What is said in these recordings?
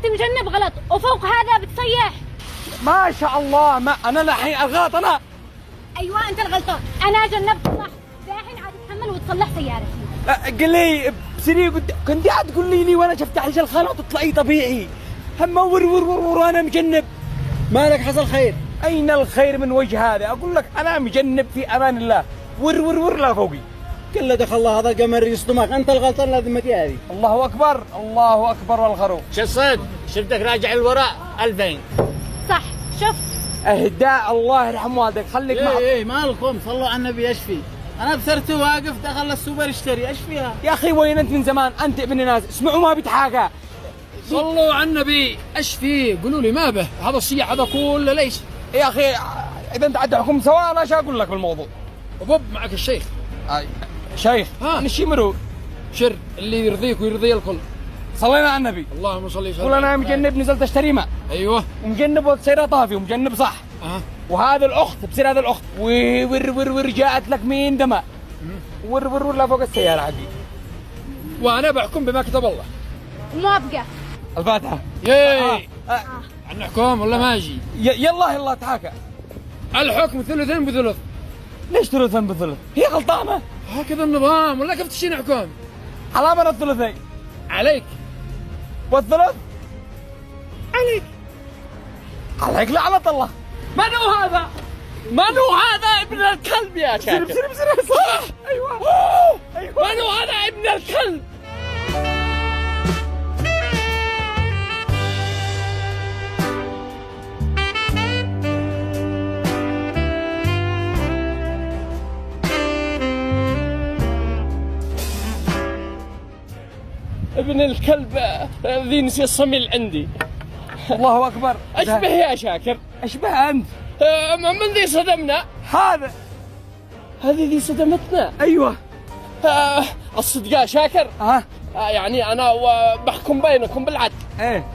انت مجنب غلط، وفوق هذا بتصيح. ما شاء الله، ما انا الحين الغلط انا. ايوه انت الغلطان، انا جنبت صح. دحين عاد تتحمل وتصلح سيارتي. قل لي بسري، كنت قاعد تقول لي وانا شفت على الخانه وتطلعي طبيعي. هم ور ور ور ور وانا مجنب. مالك حصل خير؟ اين الخير من وجه هذا؟ اقول لك انا مجنب في امان الله. ور ور ور لا فوقي. كله دخل الله، هذا القمر يصدمك، انت الغلطان لازم هذه. الله اكبر الله اكبر والخروف. شو الصدق؟ شفتك راجع الوراء 2000. صح شوف. اهداء الله يرحم والدك، خليك مع ايه مالكم، صلوا على النبي. ايش في؟ انا بصرت واقف دخل السوبر يشتري، ايش فيها؟ يا اخي وين انت من زمان؟ انت ابن ناس، اسمعوا ما بيتحاكى. صلوا على النبي، ايش فيه؟ قولوا لي ما به هذا الصياح هذا كله ليش؟ يا اخي اذا انت عاد حكم سواء انا ايش اقول لك بالموضوع؟ وبب معك الشيخ. شيخ ها نشي مرو شر اللي يرضيك ويرضي الكل. صلينا على النبي. اللهم صل وسلم. قول انا مجنب نزلت اشتري ماء. ايوه ومجنب وتصير طافي ومجنب صح. وهذا الاخت بصير هذا الاخت ور ور ور جاءت لك مين دماء. ور ور ور لا فوق السياره حقي. وانا بحكم بما كتب الله. موافقة. الفاتحه. ياي نحكم ولا ما اجي؟ يلا يلا تحاكى. الحكم ثلثين بثلث. ليش ثلثين بثلث؟ هي غلطانه. هكذا النظام ولا كيف تشي نحكم؟ على من الثلثين؟ عليك. والثلث؟ عليك لعنة الله. من هو هذا؟ من هو هذا ابن الكلب يا شاكر؟ بسري ايوه من هو هذا ابن الكلب؟ ابن الكلب ذي نسي الصميل عندي. الله اكبر. اشبه يا شاكر؟ اشبه انت. من ذي صدمنا؟ هذا. هذه ذي صدمتنا. ايوه. الصدق يا شاكر. يعني انا بحكم بينكم بالعدل. ايه.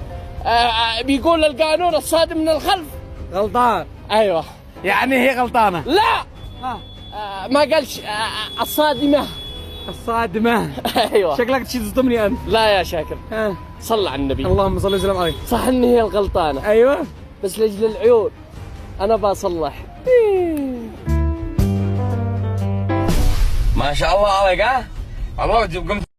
بيقول القانون الصادم من الخلف. غلطان. ايوه. يعني هي غلطانه. لا. ما قالش الصادمه. الصادمه. ايوه. شكلك تشي تصدمني انت. لا يا شاكر. صل على النبي. اللهم صل وسلم عليه. صح ان هي الغلطانه. ايوه. بس لاجل العيون انا بصلح. ما شاء الله عليك. الله قمت